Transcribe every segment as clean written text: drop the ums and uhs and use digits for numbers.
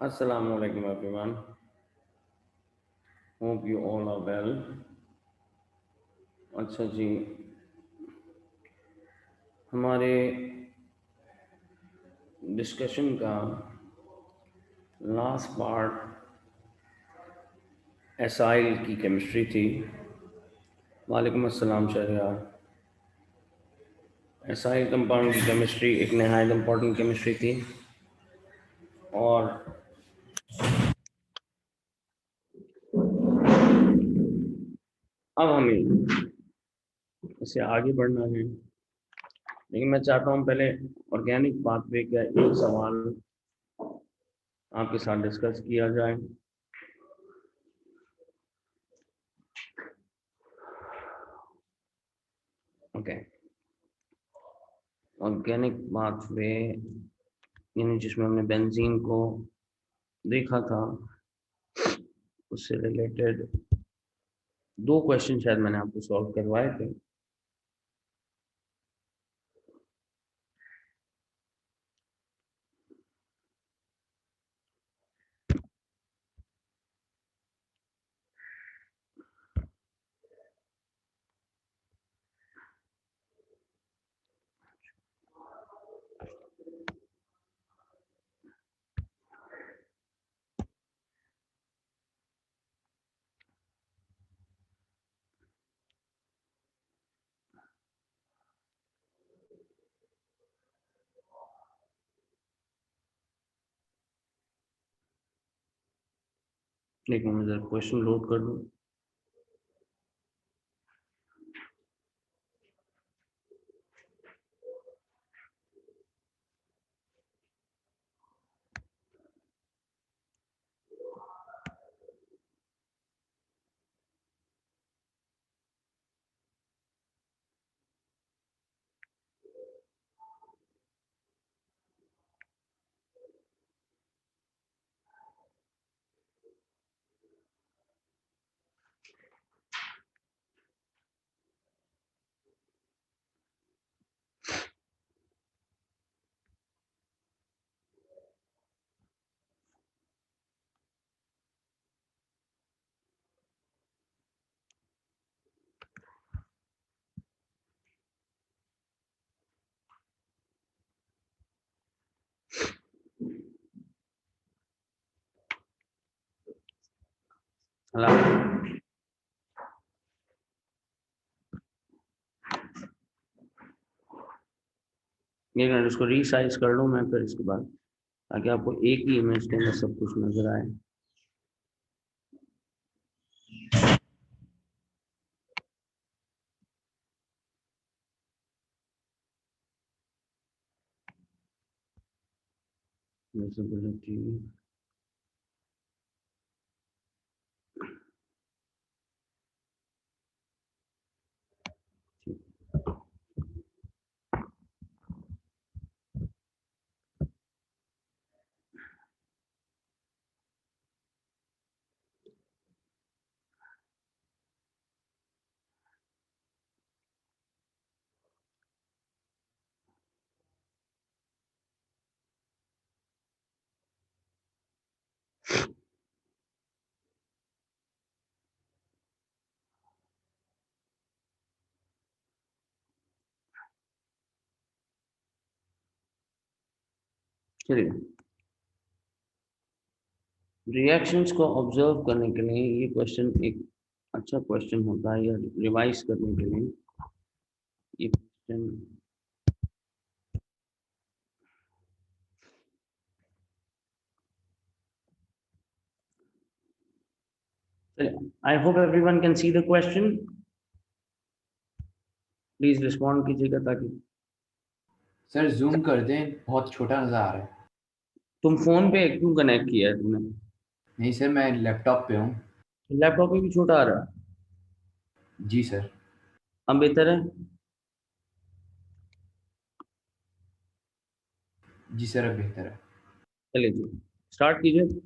Assalamu alaikum everyone. Hope you all are well. अच्छा जी, हमारे discussion का लास्ट पार्ट एसाइल की केमिस्ट्री थी। वालेकुम अस्सलाम शहरियार। एसाइल कंपाउंड की केमिस्ट्री एक नहायत इम्पॉर्टेंट केमिस्ट्री थी और अब हमें इससे आगे बढ़ना है। लेकिन मैं चाहता हूँ पहले ऑर्गेनिक पाथवे का एक सवाल आपके साथ डिस्कस किया जाए। ओके, ऑर्गेनिक पाथवे यानी जिसमें हमने बेंजीन को देखा था, उससे रिलेटेड दो क्वेश्चन शायद मैंने आपको सॉल्व करवाए थे। लेकिन मैं जरा क्वेश्चन लोड कर दूं। हेलो, एक मिनट इसको रीसाइज कर लूं मैं फिर इसके बाद, ताकि आपको एक ही इमेज के अंदर सब कुछ नजर आए। विजिबिलिटी, चलिए, रिएक्शंस को ऑब्जर्व करने के लिए ये क्वेश्चन एक अच्छा क्वेश्चन होता है, या रिवाइज करने के लिए ये question. I hope everyone can see the question. Please respond कीजिएगा ताकि सर जूम कर दें, बहुत छोटा नज़र आ रहा है। तुम फोन पे क्यों कनेक्ट किया है तुमने? नहीं सर, मैं लैपटॉप पे हूँ। लैपटॉप पे भी छोटा आ रहा है। जी सर। अब बेहतर है। जी सर, अब बेहतर है। चलिए जी, स्टार्ट कीजिए।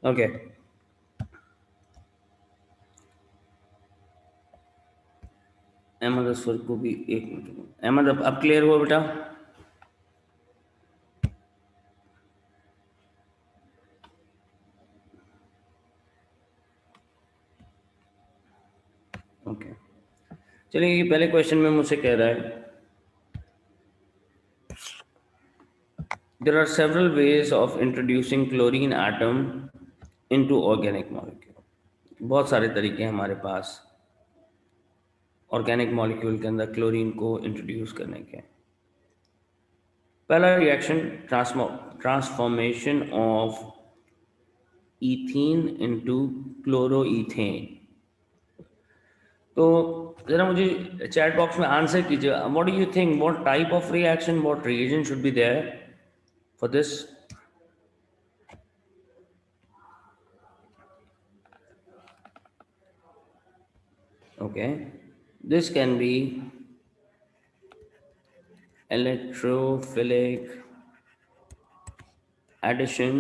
ओके, अहमद असफर को भी 1 मिनट। अहमद अब क्लियर हुआ बेटा? ओके, चलिए ये पहले क्वेश्चन में मुझसे कह रहा है there are several ways of introducing chlorine atom into organic molecule। बहुत सारे तरीके हैं हमारे पास ऑर्गेनिक मॉलिक्यूल के अंदर क्लोरीन को इंट्रोड्यूस करने के। पहला reaction transformation of ethene into chloroethane. तो जरा मुझे चैट बॉक्स में आंसर कीजिए, what do you think, what type of reaction, what reagent should be there for this? Okay, this can be electrophilic addition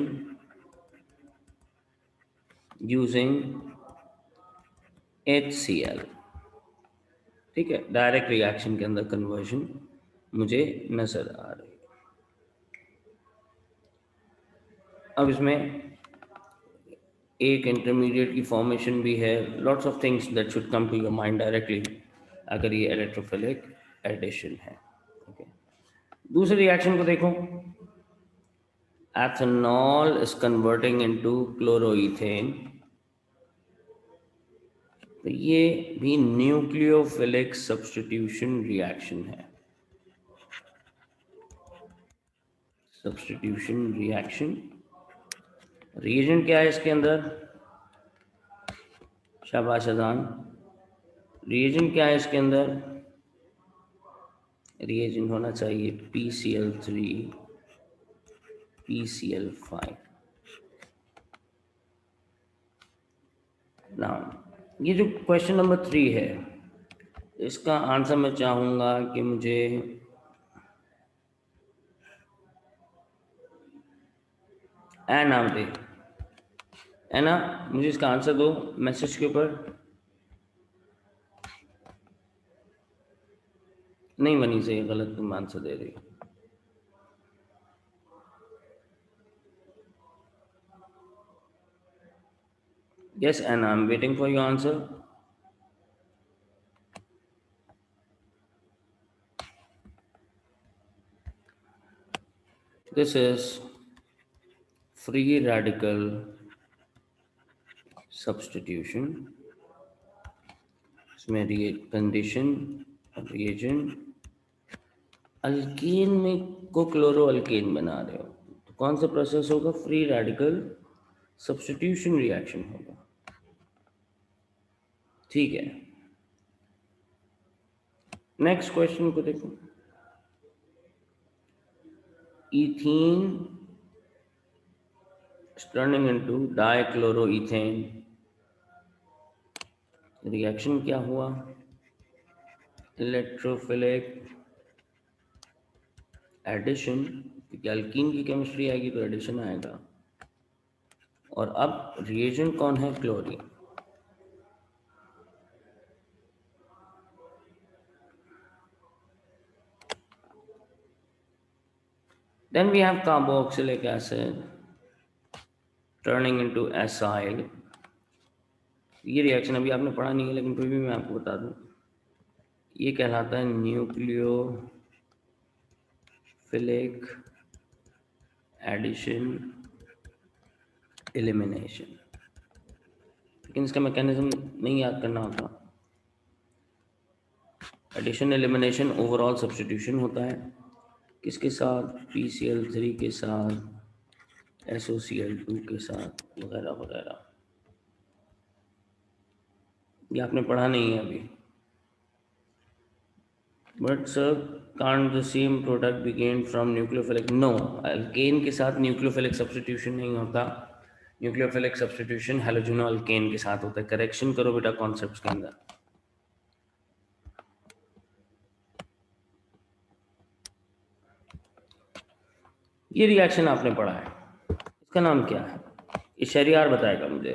using HCl। ठीक है, direct reaction के अंदर conversion मुझे नजर आ रही है। अब इसमें एक इंटरमीडिएट की फॉर्मेशन भी है, lots of things that should come to your mind directly अगर ये इलेक्ट्रोफिलिक एडिशन है। ओके, दूसरे रिएक्शन को देखो, ethanol is converting into chloroethane। तो ये भी न्यूक्लियोफिलिक सब्स्टिट्यूशन रिएक्शन है। सब्स्टिट्यूशन रिएक्शन, रिएजेंट क्या है इसके अंदर? शाबाश अजान, रिएजेंट क्या है इसके अंदर? रिएजेंट होना चाहिए PCl3 PCl5। नाउ ये जो क्वेश्चन नंबर 3 है, इसका आंसर मैं चाहूँगा कि मुझे नाम दे, ना मुझे इसका आंसर दो मैसेज के ऊपर। नहीं बनी से गलत तुम आंसर दे रही हो। Yes, and I'm waiting for your answer. This is free radical substitution। इसमें कंडीशन रिएजेंट, अल्कीन में को क्लोरो अल्कीन बना रहे हो, तो कौन सा प्रोसेस होगा? फ्री रेडिकल सब्स्टिट्यूशन रिएक्शन होगा। ठीक है, नेक्स्ट क्वेश्चन को देखो, ethene turning into dichloroethane, reaction क्या हुआ? इलेक्ट्रोफिलिक एडिशन, क्योंकि अल्कीन की केमिस्ट्री आएगी तो एडिशन आएगा। और अब रिएजेंट कौन है? Chlorine. Then we have carboxylic acid turning into acyl। ये रिएक्शन अभी आपने पढ़ा नहीं है, लेकिन फिर भी मैं आपको बता दूं, ये कहलाता है न्यूक्लियोफिलिक एडिशन एलिमिनेशन। लेकिन इसका मैकेनिज्म नहीं याद करना होता। एडिशन एलिमिनेशन ओवरऑल सब्स्टिट्यूशन होता है, किसके साथ? PCl3 के साथ, SOCl2 के साथ, वगैरह वगैरह। ये आपने पढ़ा नहीं है अभी। But sir can't the same product be gained from nucleophilic? No, alkane के साथ न्यूक्लियोफिलिक सब्स्टिट्यूशन नहीं होता। न्यूक्लियोफिलिक सब्स्टिट्यूशन हेलोजनो अल्केन के साथ होता है। करेक्शन करो बेटा कॉन्सेप्ट्स के अंदर। ये रिएक्शन आपने पढ़ा है, इसका नाम क्या है? ये शहरियार बताएगा मुझे।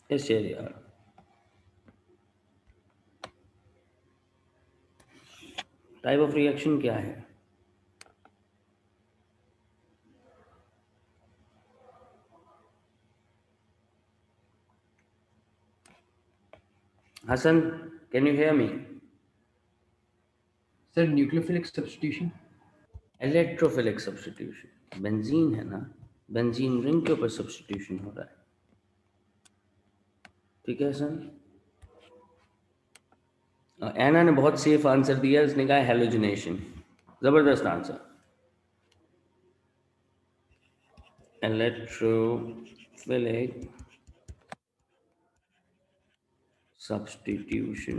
यस यार। टाइप ऑफ रिएक्शन क्या है? Hasan, can you hear me? Sir nucleophilic substitution. Electrophilic substitution. Benzene है ना, बेंजीन रिंग के ऊपर सब्स्टिट्यूशन हो रहा है। ठीक है हसन। एना ने बहुत सेफ आंसर दिया, उसने कहा हेलोजिनेशन। जबरदस्त answer. Electrophilic substitution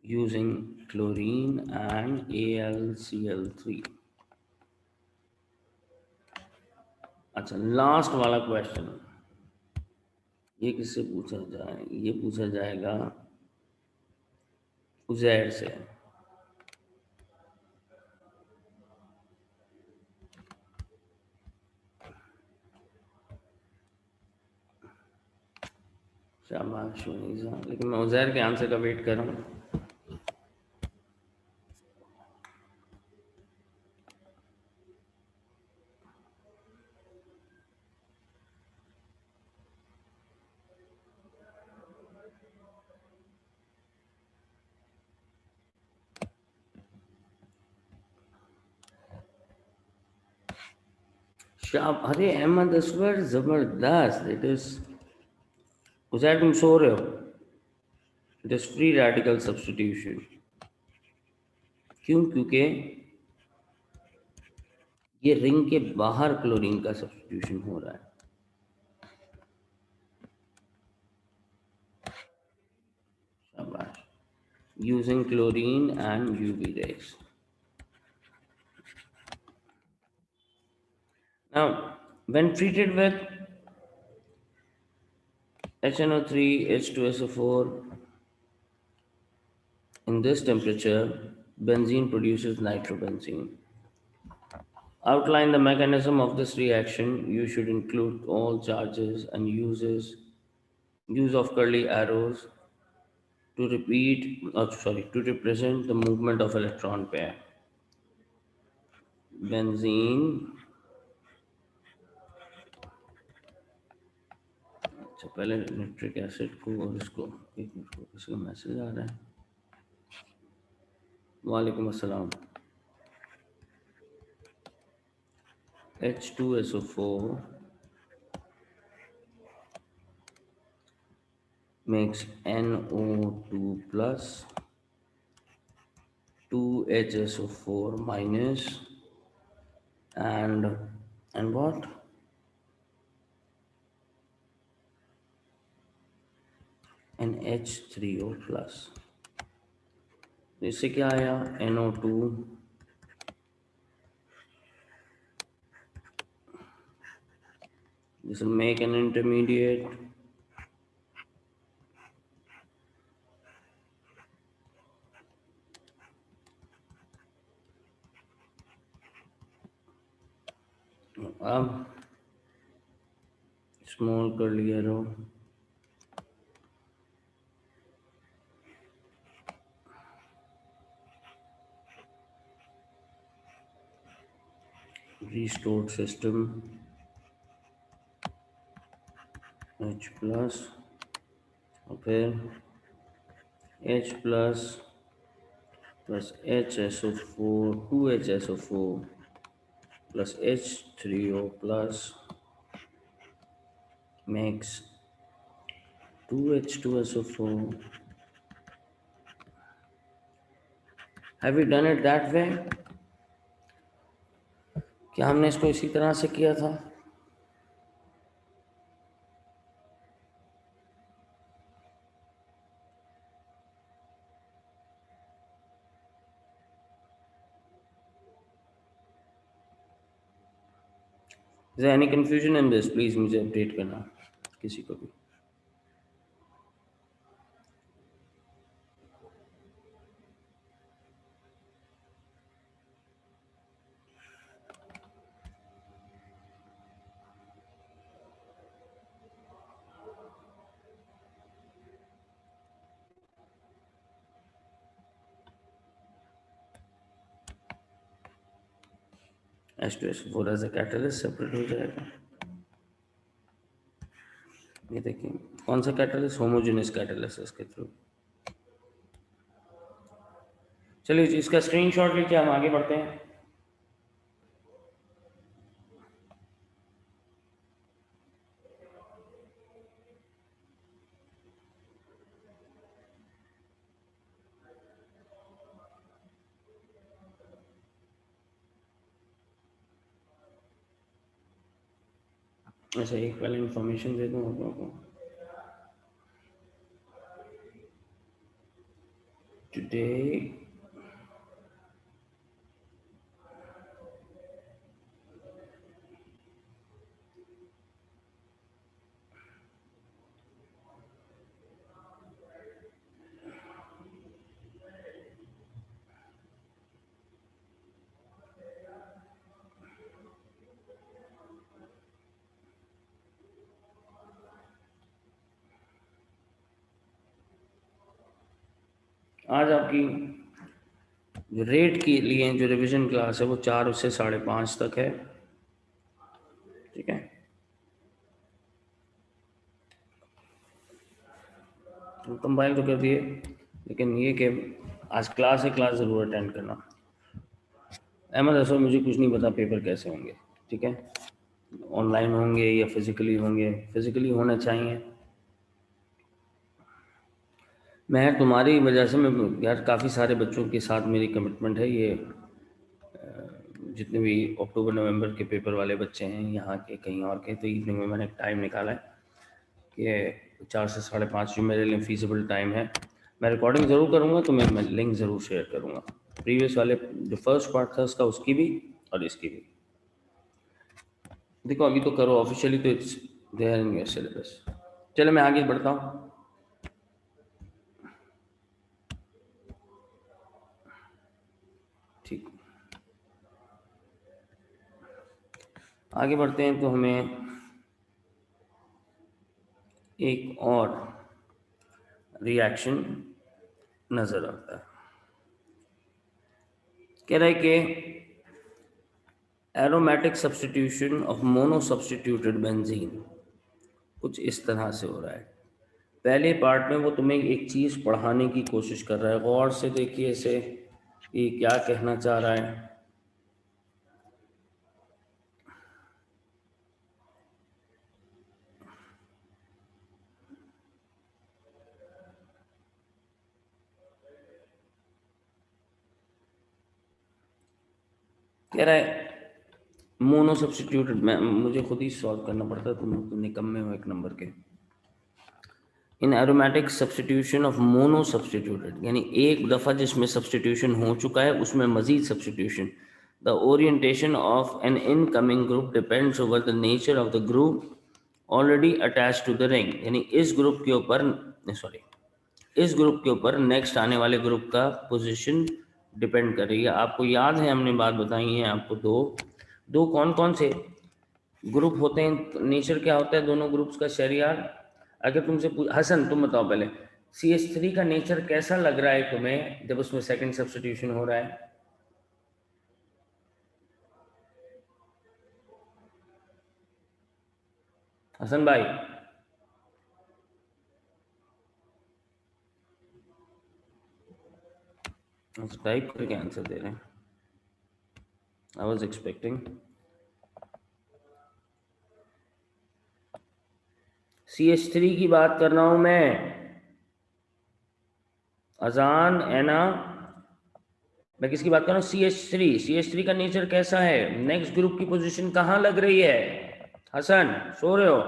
using chlorine and AlCl3। अच्छा, लास्ट वाला क्वेश्चन ये किससे पूछा जाए? ये पूछा जाएगा उजैर से। शाबाश मुनीसा, लेकिन मैं उजैर के आंसर का वेट कर रहा हूँ। अरे अहमद असवर, जबरदस्त। इट इज उजैर, तुम सो रहे हो? It is free radical substitution. क्यों? क्योंकि ये रिंग के बाहर क्लोरीन का सब्स्टिट्यूशन हो रहा है। शाबाश। Using chlorine and UV rays. Now, when treated with HNO3, H2SO4 in this temperature, benzene produces nitrobenzene. Outline the mechanism of this reaction. You should include all charges and use of curly arrows to represent the movement of electron pair. Benzene। अच्छा, पहले nitric acid को और इसको, एक minute को, किसी का message आ रहा है। वालेकुम अस्सलाम। H2SO4 makes NO2 plus 2HSO4 minus and what? And H3O plus। इससे क्या आया? NO2 this will make an intermediate अब small curly arrow restored system H plus और फिर H plus HSO4 2HSO4 plus H3O plus makes 2H2SO4। Have we done it that way? क्या हमने इसको इसी तरह से किया था? Is there any confusion in this? Please मुझे अपडेट करना, किसी को भी। H2SO4 as a catalyst separate हो जाएगा। ये देखिए कौन सा कैटलिस्ट, होमोजेनियस कैटलिस्ट इसके थ्रू। चलिए जी, इसका स्क्रीनशॉट लीजिए, हम आगे बढ़ते हैं। अच्छा, एक पहले इंफॉर्मेशन दे दूँ आप लोगों को। टुडे आज आपकी जो रेट के लिए जो रिवीजन क्लास है वो 4 से 5:30 तक है, ठीक है। तो कंबाइन तो कर दिए, लेकिन ये कि आज क्लास है, क्लास ज़रूर अटेंड करना। अहमद असल मुझे कुछ नहीं पता पेपर कैसे होंगे, ठीक है, ऑनलाइन होंगे या फिज़िकली होंगे, फिज़िकली होना चाहिए। मैं तुम्हारी वजह से, मैं यार काफ़ी सारे बच्चों के साथ मेरी कमिटमेंट है, ये जितने भी अक्टूबर नवंबर के पेपर वाले बच्चे हैं यहाँ के कहीं और के, तो इवनिंग में मैंने टाइम निकाला है कि 4 से 5:30 जो मेरे लिए फीसिबल टाइम है। मैं रिकॉर्डिंग ज़रूर करूँगा, तो मैं लिंक ज़रूर शेयर करूँगा, प्रीवियस वाले जो फर्स्ट पार्ट था उसका, उसकी भी और इसकी भी। देखो अभी तो करो ऑफिशियली, तो it's there in your syllabus. चलो मैं आगे बढ़ता हूँ। ठीक, आगे बढ़ते हैं तो हमें एक और रिएक्शन नज़र आता है। कह रहा है कि aromatic substitution of mono substituted benzene कुछ इस तरह से हो रहा है। पहले पार्ट में वो तुम्हें एक चीज़ पढ़ाने की कोशिश कर रहा है, गौर से देखिए इसे, ये क्या कहना चाह रहा है। कह रहा है मोनो सब्स्टिट्यूटेड, मैं मुझे खुद ही सॉल्व करना पड़ता है, तुम निकम्मे हो एक नंबर के। In aromatic substitution of mono substituted, यानी एक दफ़ा जिसमें सब्स्टिट्यूशन हो चुका है उसमें मजीद substitution. The orientation of an incoming group depends over the nature of the group already attach to the ring, यानी इस ग्रुप के ऊपर, सॉरी, इस ग्रुप के ऊपर नेक्स्ट आने वाले ग्रुप का पोजीशन डिपेंड कर रही है। आपको याद है हमने बात बताई है आपको, दो कौन कौन से ग्रुप होते हैं, नेचर क्या होता है दोनों ग्रुप्स का शरियार। अगर तुमसे हसन तुम बताओ पहले, CH3 का नेचर कैसा लग रहा है तुम्हें जब उसमें सेकंड सब्स्टिट्यूशन हो रहा है? हसन भाई, टाइप करके आंसर दे रहे हैं, आई वॉज एक्सपेक्टिंग। CH3 की बात कर रहा हूं मैं, अजान एना, मैं किसकी बात कर रहा हूँ? CH3 का नेचर कैसा है, नेक्स्ट ग्रुप की पोजीशन कहाँ लग रही है? हसन सो रहे हो?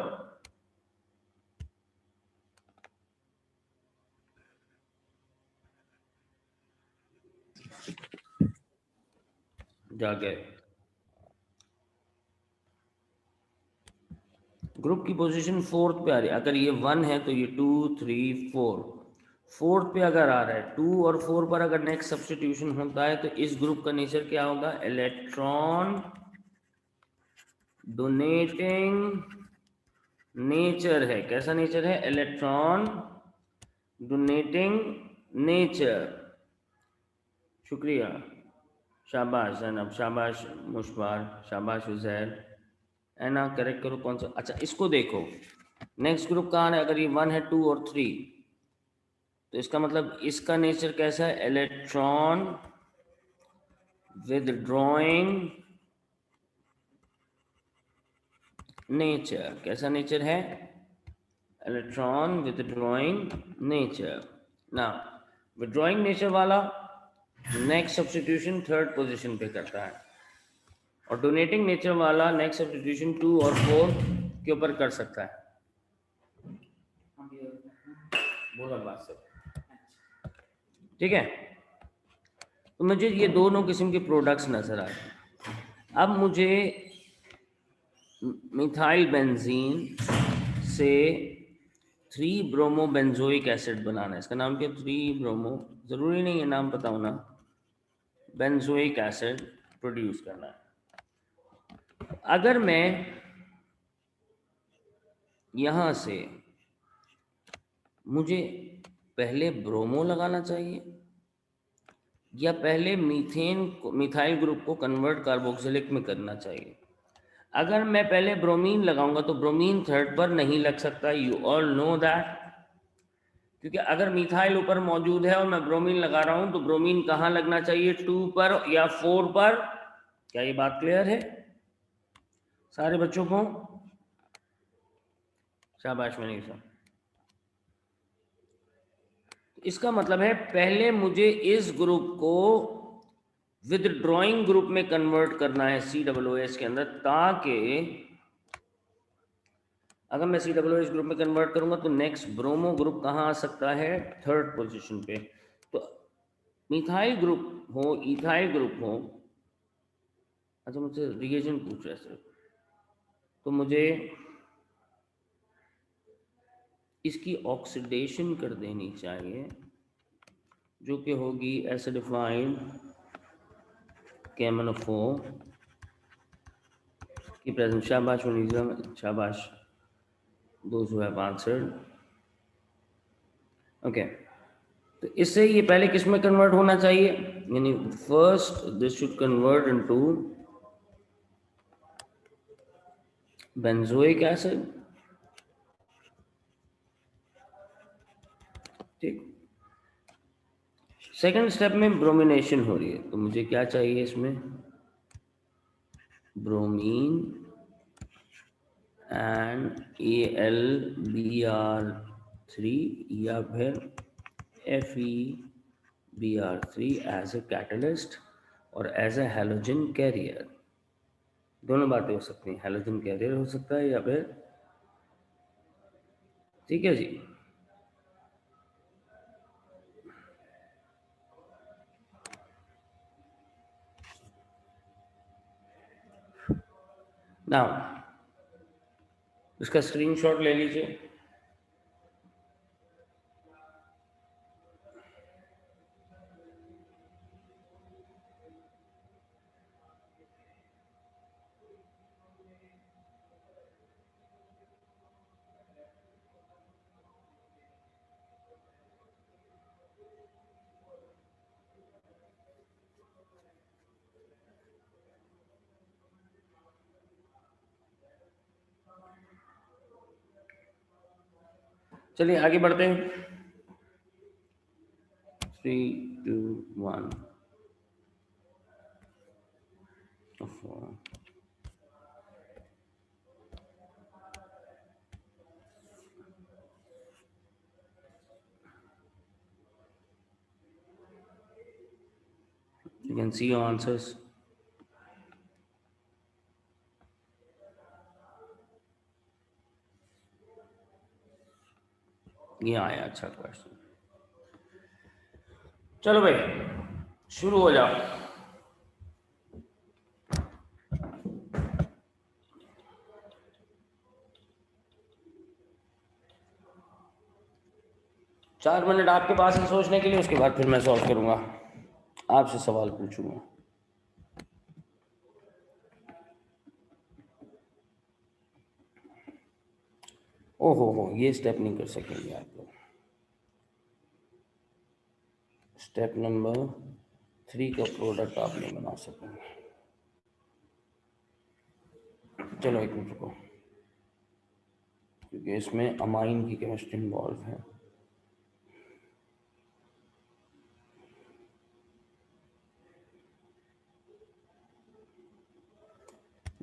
जाके ग्रुप की पोजीशन फोर्थ पे आ रही है। अगर ये 1 है तो ये 2 3 4 फोर्थ पे अगर आ रहा है, 2 और 4 पर अगर नेक्स्ट सब्स्टिट्यूशन होता है तो इस ग्रुप का नेचर क्या होगा? इलेक्ट्रॉन डोनेटिंग नेचर है। कैसा नेचर है? Electron donating nature. शुक्रिया शाबाश जैनब, शाबाश मुशबार, शाबाश उजैर। है ना, करेक्ट करो कौन सा। अच्छा इसको देखो, नेक्स्ट ग्रुप कहाँ है, अगर ये 1 है 2 और 3, तो इसका मतलब इसका नेचर कैसा है, इलेक्ट्रॉन विदड्रॉइंग नेचर। कैसा नेचर है, इलेक्ट्रॉन विदड्रॉइंग नेचर। ना विदड्रॉइंग नेचर वाला नेक्स्ट सब्स्टिट्यूशन थर्ड पोजीशन पे करता है, और डोनेटिंग नेचर वाला नेक्स्ट सब्स्टिट्यूशन 2 और 4 के ऊपर कर सकता है। बोला बात सब ठीक है। तो मुझे ये दोनों किस्म के प्रोडक्ट्स नजर आए। अब मुझे मिथाइल बेंजीन से 3 ब्रोमो बेंजोइक एसिड बनाना है। इसका नाम क्या, 3 ब्रोमो, जरूरी नहीं है नाम पता होना, बेंजोइक एसिड प्रोड्यूस करना है। अगर मैं यहां से, मुझे पहले ब्रोमो लगाना चाहिए या पहले मीथेन मिथाइल ग्रुप को कन्वर्ट कार्बोक्सिलिक में करना चाहिए। अगर मैं पहले ब्रोमीन लगाऊंगा तो ब्रोमीन थर्ड पर नहीं लग सकता, यू ऑल नो दैट। क्योंकि अगर मिथाइल ऊपर मौजूद है और मैं ब्रोमीन लगा रहा हूं तो ब्रोमीन कहाँ लगना चाहिए, 2 पर या 4 पर। क्या ये बात क्लियर है सारे बच्चों को? शाबाश मनीषा। इसका मतलब है पहले मुझे इस ग्रुप को विदड्रॉइंग ग्रुप में कन्वर्ट करना है COOH के अंदर, ताकि अगर मैं COOH ग्रुप में कन्वर्ट करूंगा तो नेक्स्ट ब्रोमो ग्रुप कहाँ आ सकता है, थर्ड पोजीशन पे। तो मिथाइल ग्रुप हो, इथाइल ग्रुप हो, अच्छा मुझसे रिएजेंट पूछ रहे सर, तो मुझे इसकी ऑक्सीडेशन कर देनी चाहिए, जो कि होगी एसिडिफाइड KMnO4 की प्रेजेंस। शाबाश मुनीजा, शाबाश, those who have answered. Okay, तो इससे ये पहले किस में कन्वर्ट होना चाहिए, यानी first this should convert into benzoic acid. ठीक, सेकंड स्टेप में ब्रोमिनेशन हो रही है, तो मुझे क्या चाहिए इसमें, ब्रोमीन एंड AlBr3 या फिर FeBr3 एज ए कैटलिस्ट और एज ए हैलोजन कैरियर। दोनों बातें हो सकती हैं, हैलोजन कैरियर हो सकता है या फिर, ठीक है जी। नाउ इसका स्क्रीनशॉट ले लीजिए। चलिए आगे बढ़ते हैं, 3 2 1 4। You can see your answers. ये आया अच्छा क्वेश्चन। चलो भाई शुरू हो जाओ। चार मिनट आपके पास है सोचने के लिए, उसके बाद फिर मैं सॉल्व करूंगा, आपसे सवाल पूछूंगा। ओहो ये स्टेप नहीं कर सकेंगे आप लोग। स्टेप नंबर 3 का प्रोडक्ट आप नहीं बना सकेंगे। चलो एक मिनट रुको, क्योंकि इसमें अमाइन की केमिस्ट्री इन्वॉल्व है।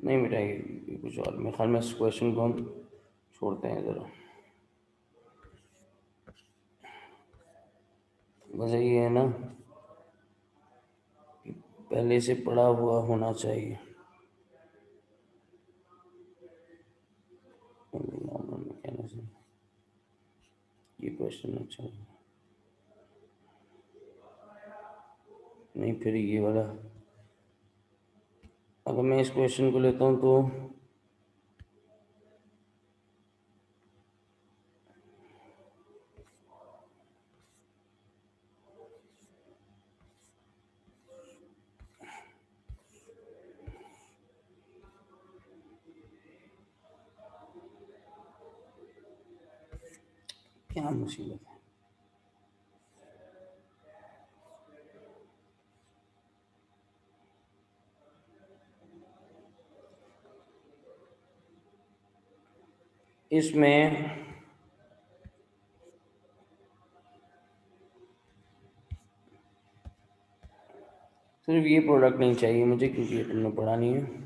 नहीं बेटा, ये कुछ और, मेरे ख्याल में इस क्वेश्चन को हम छोड़ते हैं ज़रा। बस ये है ना कि पहले से पढ़ा हुआ होना चाहिए। कहने से ये क्वेश्चन अच्छा नहीं, फिर ये वाला अगर मैं इस क्वेश्चन को लेता हूँ तो क्या मुसीबत है। इसमें सिर्फ ये प्रोडक्ट नहीं चाहिए मुझे, क्योंकि ये तुमने पढ़ा नहीं है।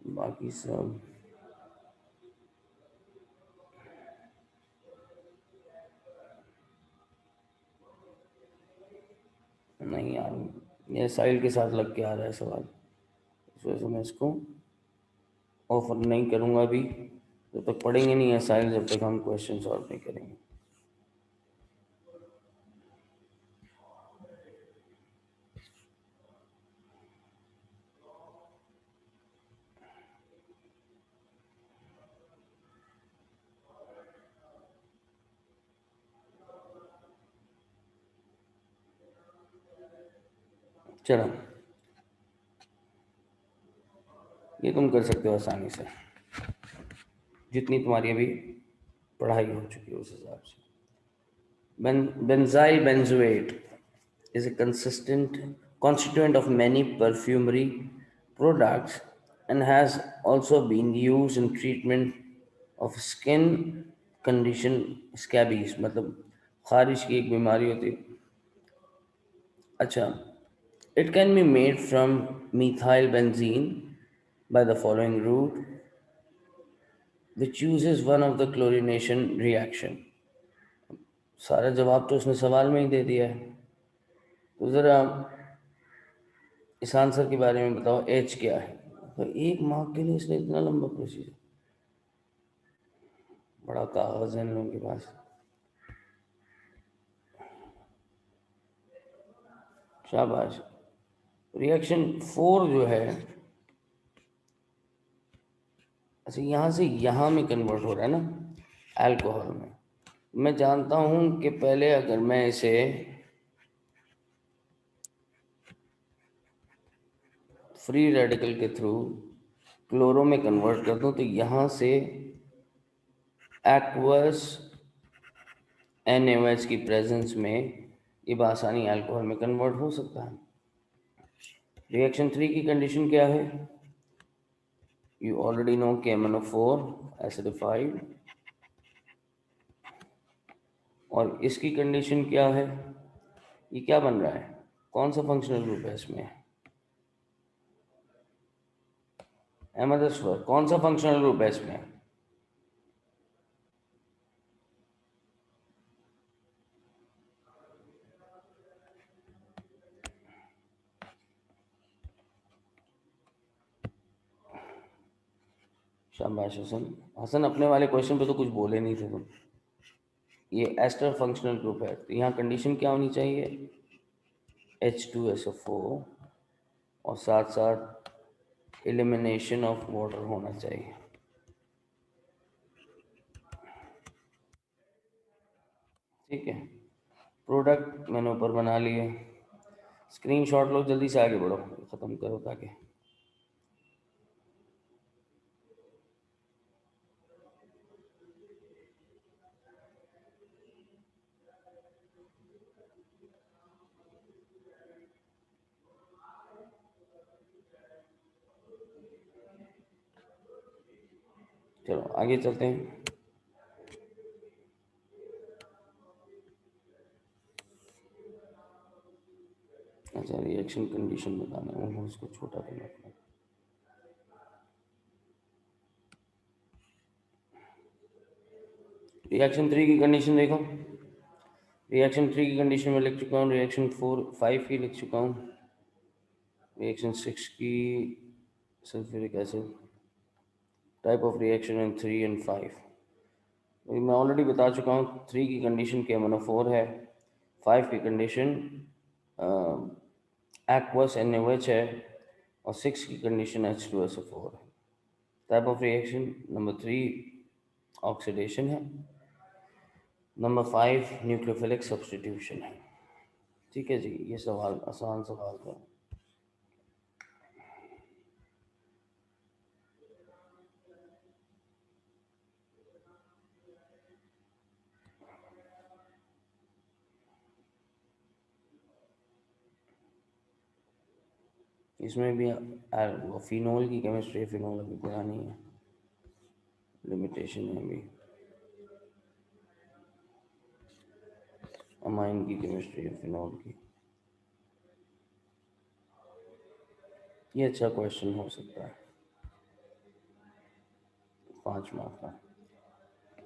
बाकी सब नहीं यार, ये साइल के साथ लग के आ रहा है सवाल, इस वजह से मैं इसको ऑफर नहीं करूँगा अभी। जब तक पढ़ेंगे नहीं है साइल, जब तक हम क्वेश्चन सॉल्व नहीं करेंगे। चलो, ये तुम कर सकते हो आसानी से, जितनी तुम्हारी अभी पढ़ाई हो चुकी है उस हिसाब से। Benzyl benzoate is a consistent constituent of many perfumery products and has also been used in treatment of skin condition scabies, मतलब खारिश की एक बीमारी होती है। अच्छा, it can be made from methyl benzene by the following route, which uses one of the chlorination reaction। सारा जवाब तो उसने सवाल में ही दे दिया है, तो ज़रा इस आंसर के बारे में बताओ, एच क्या है। तो 1 मार्क के लिए इसने इतना लंबा प्रोसीजर, बड़ा कागज है इन लोगों के पास। शाबाश। रिएक्शन 4 जो है, अच्छा यहाँ से यहाँ में कन्वर्ट हो रहा है ना अल्कोहल में। मैं जानता हूँ कि पहले अगर मैं इसे फ्री रेडिकल के थ्रू क्लोरो में कन्वर्ट कर दूँ तो यहाँ से एक्वस NaOH की प्रेजेंस में ये आसानी अल्कोहल में कन्वर्ट हो सकता है। रिएक्शन 3 की कंडीशन क्या है? You already know KMnO4 acidified, और इसकी कंडीशन क्या है? ये क्या बन रहा है, कौन सा फंक्शनल ग्रुप है इसमें? अहमद असफर, कौन सा फंक्शनल ग्रुप है इसमें? शाबाश हसन। हसन, अपने वाले क्वेश्चन पे तो कुछ बोले नहीं थे तुम। ये एस्टर फंक्शनल ग्रुप है, तो यहाँ कंडीशन क्या होनी चाहिए? H2SO4 और साथ साथ एलिमिनेशन ऑफ वाटर होना चाहिए। ठीक है, प्रोडक्ट मैंने ऊपर बना लिए। स्क्रीनशॉट लो, जल्दी से आगे बढ़ो, ख़त्म करो ताकि चलो आगे चलते हैं। अच्छा, रिएक्शन कंडीशन बताना है, उसको छोटा करना पड़ेगा। रिएक्शन 3 की कंडीशन देखो। रिएक्शन 3 की कंडीशन में लिख चुका हूँ, रिएक्शन 5 की लिख चुका हूँ, रिएक्शन 6 की sulphuric acid, type of reaction in 3 and 5। मैं ऑलरेडी बता चुका हूँ 3 की कंडीशन KMnO4 है, 5 की कंडीशन aqueous NaOH है, और 6 की कंडीशन H2SO4 है। Type of reaction number 3 oxidation है, नंबर 5 न्यूक्लियोफिलिक सब्स्टिट्यूशन है। ठीक है जी, ये सवाल आसान सवाल था। इसमें भी फिनोल की केमिस्ट्री, फिनोल अभी पुरानी है, लिमिटेशन है अभी। अमाइन की केमिस्ट्री है फिनोल की। ये अच्छा क्वेश्चन हो सकता है, 5 मार्क का।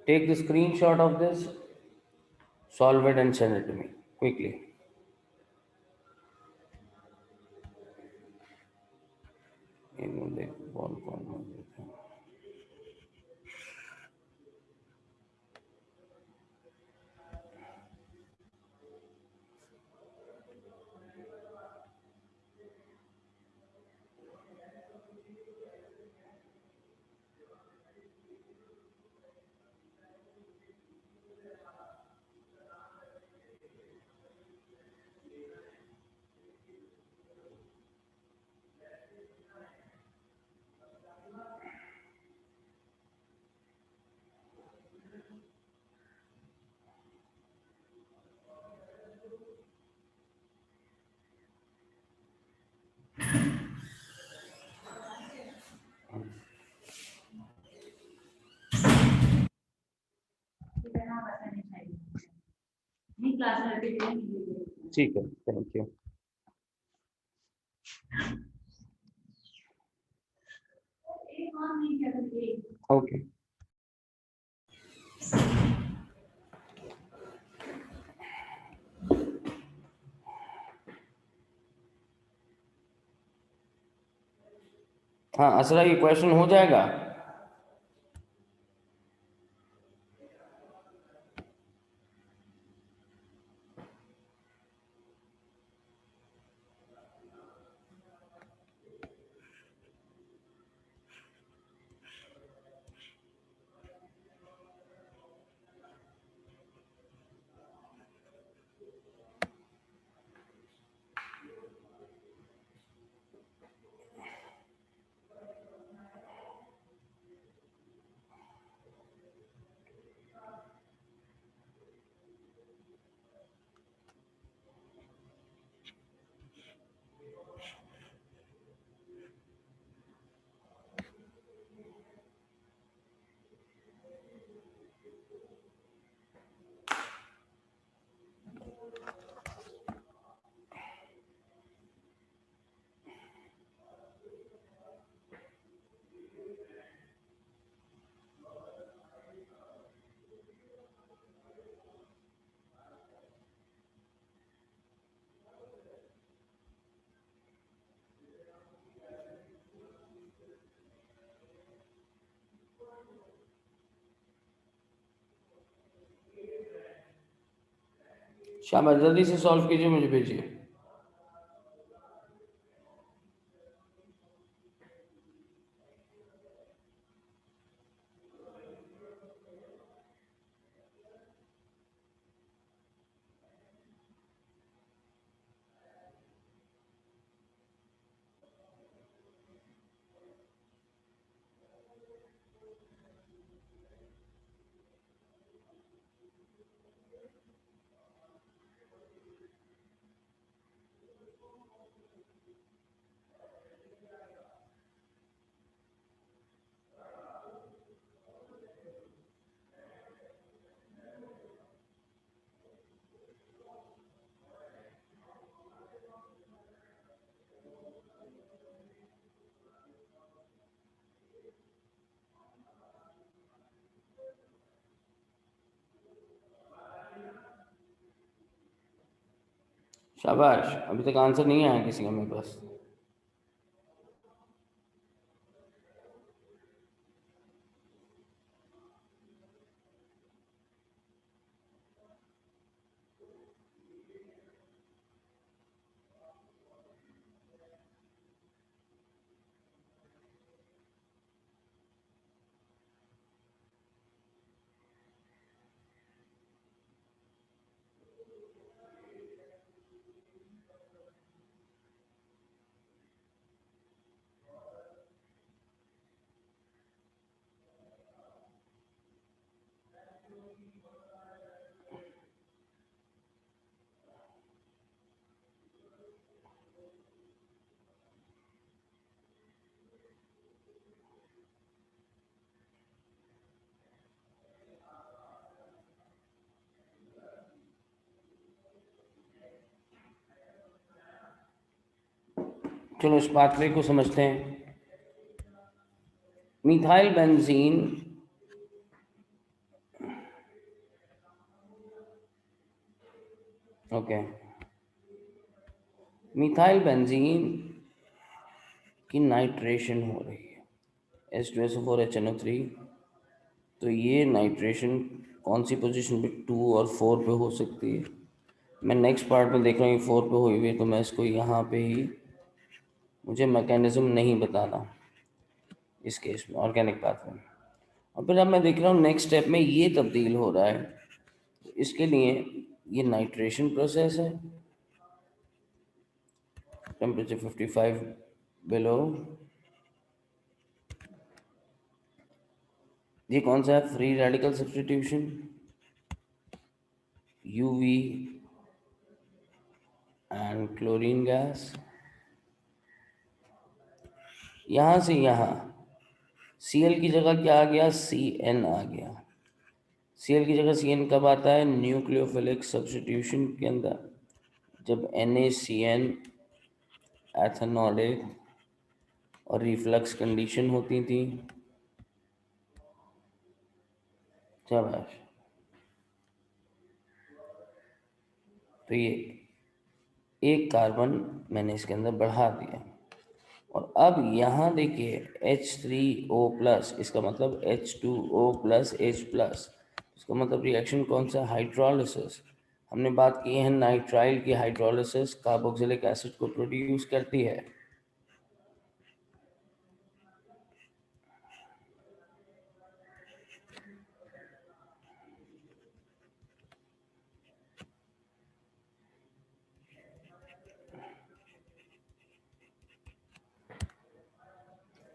Take the screenshot of this, solve it and send it to me quickly. बॉल कौन देते हैं। ठीक है, थैंक यू। ओके। हाँ असरा, ये क्वेश्चन हो जाएगा। शाबाश, जल्दी से सॉल्व कीजिए, मुझे भेजिए। शाबाश, अभी तक आंसर नहीं आया किसी का मेरे पास। चलो इस पाथवे को समझते हैं। Methyl benzene okay, methyl benzene की नाइट्रेशन हो रही है H2SO4 HNO3। तो ये नाइट्रेशन कौन सी पोजीशन पे, 2 और 4 पे हो सकती है। मैं नेक्स्ट पार्ट में देख रहा हूँ 4 पे हुई हुई है, तो मैं इसको यहाँ पे ही, मुझे मैकेनिज्म नहीं बताना इस केस में, ऑर्गेनिक पाथवे। और फिर अब मैं देख रहा हूँ नेक्स्ट स्टेप में ये तब्दील हो रहा है, तो इसके लिए ये नाइट्रेशन प्रोसेस है, टेम्परेचर 55 बिलो। ये कौन सा है, free radical substitution, UV and chlorine gas. यहाँ से यहाँ Cl की जगह क्या आ गया, Cn आ गया। Cl की जगह Cn कब आता है, न्यूक्लियोफिलिक सब्स्टिट्यूशन के अंदर, जब NaCN एथेनॉलिक और रिफ्लक्स कंडीशन होती थी। शाबाश। तो ये एक कार्बन मैंने इसके अंदर बढ़ा दिया, और अब यहाँ देखिए H3O+, इसका मतलब H2O+H+, इसका मतलब रिएक्शन कौन सा, हाइड्रोलिसिस। हमने बात की है नाइट्राइल की, हाइड्रोलिसिस कार्बोक्सिलिक एसिड को प्रोड्यूस करती है।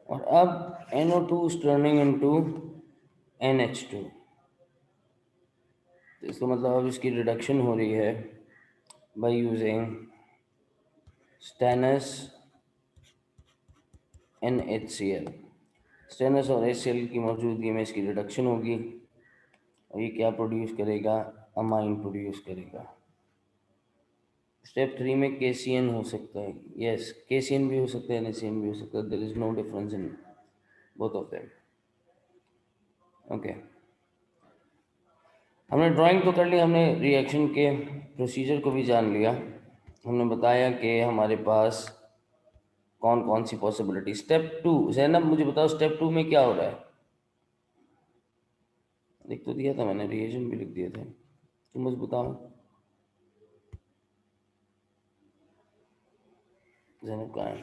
और अब NO2 is turning into NH2, तो इसका मतलब अब इसकी रिडक्शन हो रही है by using stannous NHCl। Stannous और HCl की मौजूदगी में इसकी रिडक्शन होगी, और ये क्या प्रोड्यूस करेगा, अमाइन प्रोड्यूस करेगा। स्टेप 3 में KCN हो सकता है, यस KCN भी हो सकता है, NaCN भी हो सकता है, there is no difference in both of them. Okay, हमने ड्राइंग तो कर ली, हमने रिएक्शन के प्रोसीजर को भी जान लिया। हमने बताया कि हमारे पास कौन कौन सी पॉसिबिलिटी। स्टेप 2, जैनब मुझे बताओ स्टेप 2 में क्या हो रहा है। लिख तो दिया था मैंने, रिएक्शन भी लिख दिए थे, तुम मुझे बताओ। जैनब कहाँ है,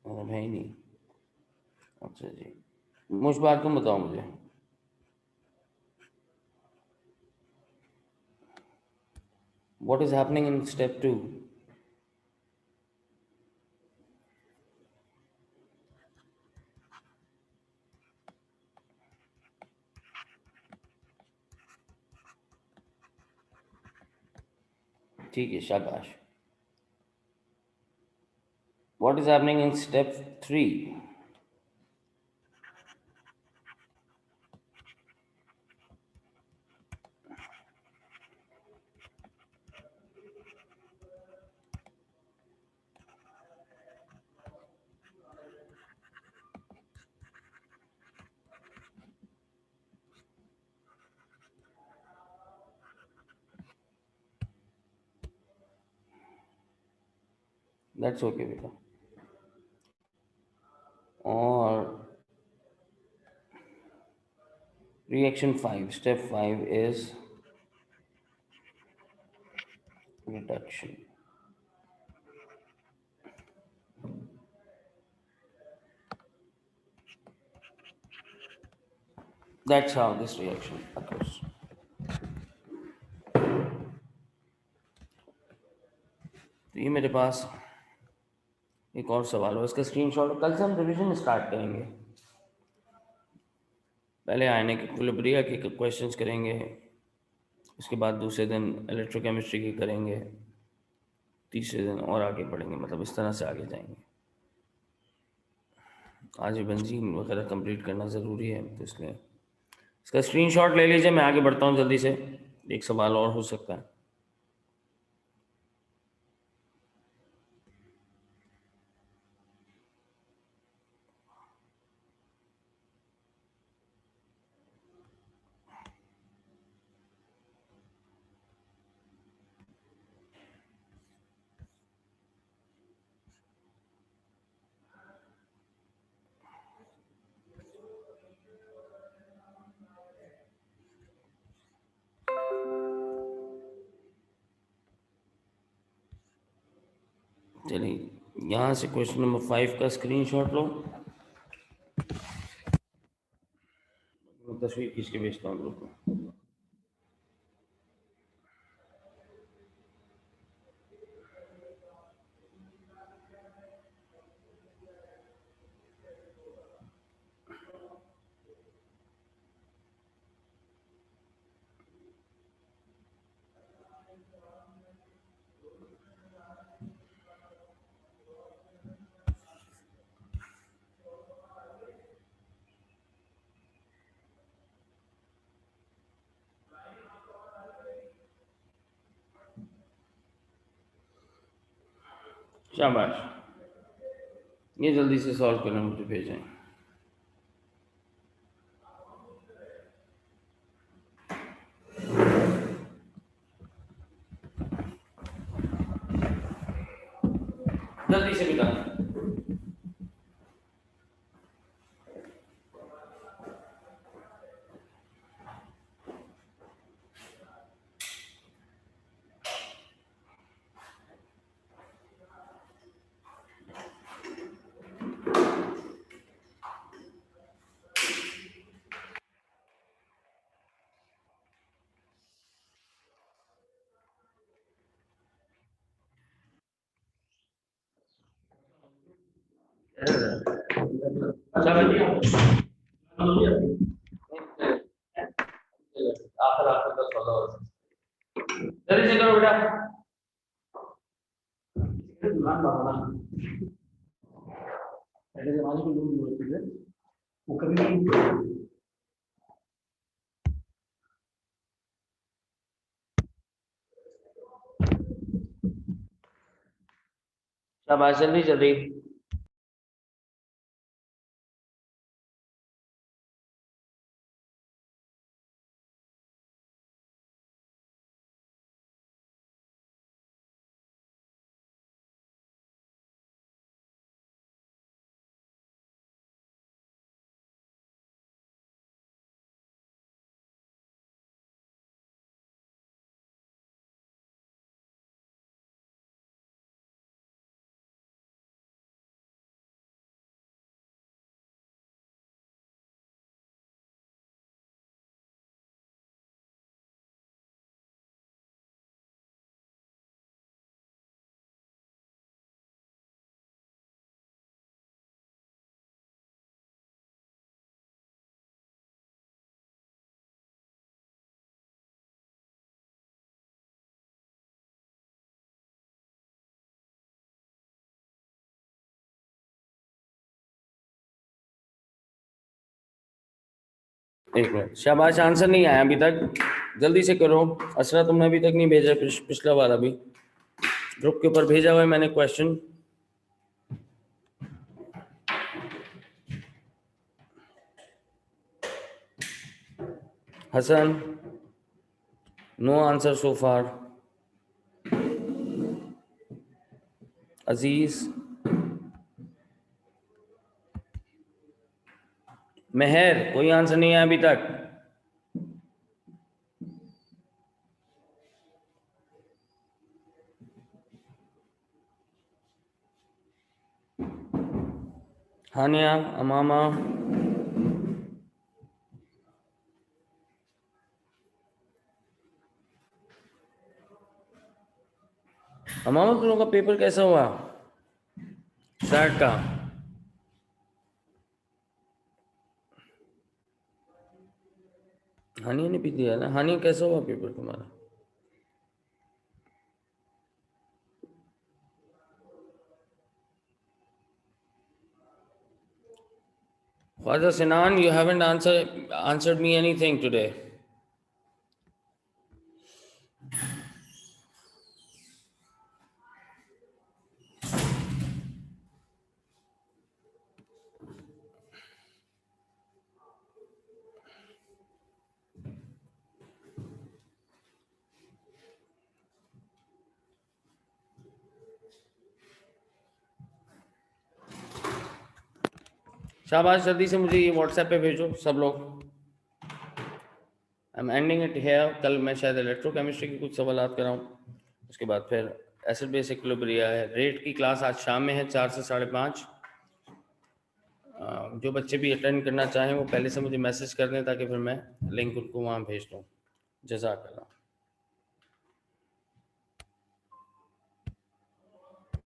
जैनब है ही नहीं। अच्छा जी, मुश्बार तुम बताओ मुझे। What is happening in step 2? ठीक है, शाबाश। What is happening in step 3? That's okay बेटा। और reaction 5, step 5 is reduction. That's how this reaction occurs. तो ये मेरे पास एक और सवाल है, इसका स्क्रीनशॉट। कल से हम रिवीजन स्टार्ट करेंगे। पहले आयनिक इक्विलिब्रिया के क्वेश्चंस करेंगे, उसके बाद दूसरे दिन इलेक्ट्रोकेमिस्ट्री के करेंगे, तीसरे दिन और आगे बढ़ेंगे, मतलब इस तरह से आगे जाएंगे। आज ये बेंजीन वगैरह कंप्लीट करना ज़रूरी है, तो इसलिए इसका स्क्रीनशॉट ले लीजिए। मैं आगे बढ़ता हूँ जल्दी से, एक सवाल और हो सकता है। चलिए, यहाँ से क्वेश्चन नंबर 5 का स्क्रीनशॉट लो। मैं तस्वीर खींच के भेजता हूँ ग्रुप में। शाबाश, ये जल्दी से सॉल्व करना मुझे भेजें। जल्दी से बिता। अच्छा भैया, आखिर आखिर का सौदा हो। जल्दी से करो बेटा। दुकान बाबा पहले जमाने में लोग होते थे, वो कभी नहीं। शाबाश, जल्दी जल्दी। एक मिनट, शाबाश, आंसर नहीं आया अभी तक, जल्दी से करो। असरा, तुमने अभी तक नहीं भेजा, पिछला वाला भी ग्रुप के ऊपर भेजा हुआ है मैंने question. Hasan, no answer so far. Aziz, Mehar, कोई आंसर नहीं है अभी तक। हानिया, अमामा, अमामा, तुम लोग का पेपर कैसा हुआ स्टार्ट का? हानिया ने भी दिया ना। हानिया, कैसा हुआ पेपर तुम्हारा? Father Sinan, you haven't answered me anything today. शाबाश, जल्दी से मुझे ये व्हाट्सएप पे भेजो सब लोग। I am ending it here. कल मैं शायद इलेक्ट्रोकेमिस्ट्री के कुछ सवालात कराऊँ, उसके बाद फिर एसिड बेस इक्विलिब्रिया है। रेट की क्लास आज शाम में है 4 से 5:30। जो बच्चे भी अटेंड करना चाहें वो पहले से मुझे मैसेज कर दें ताकि फिर मैं लिंक उनको वहाँ भेज दूँ। जज़ाकल्लाह।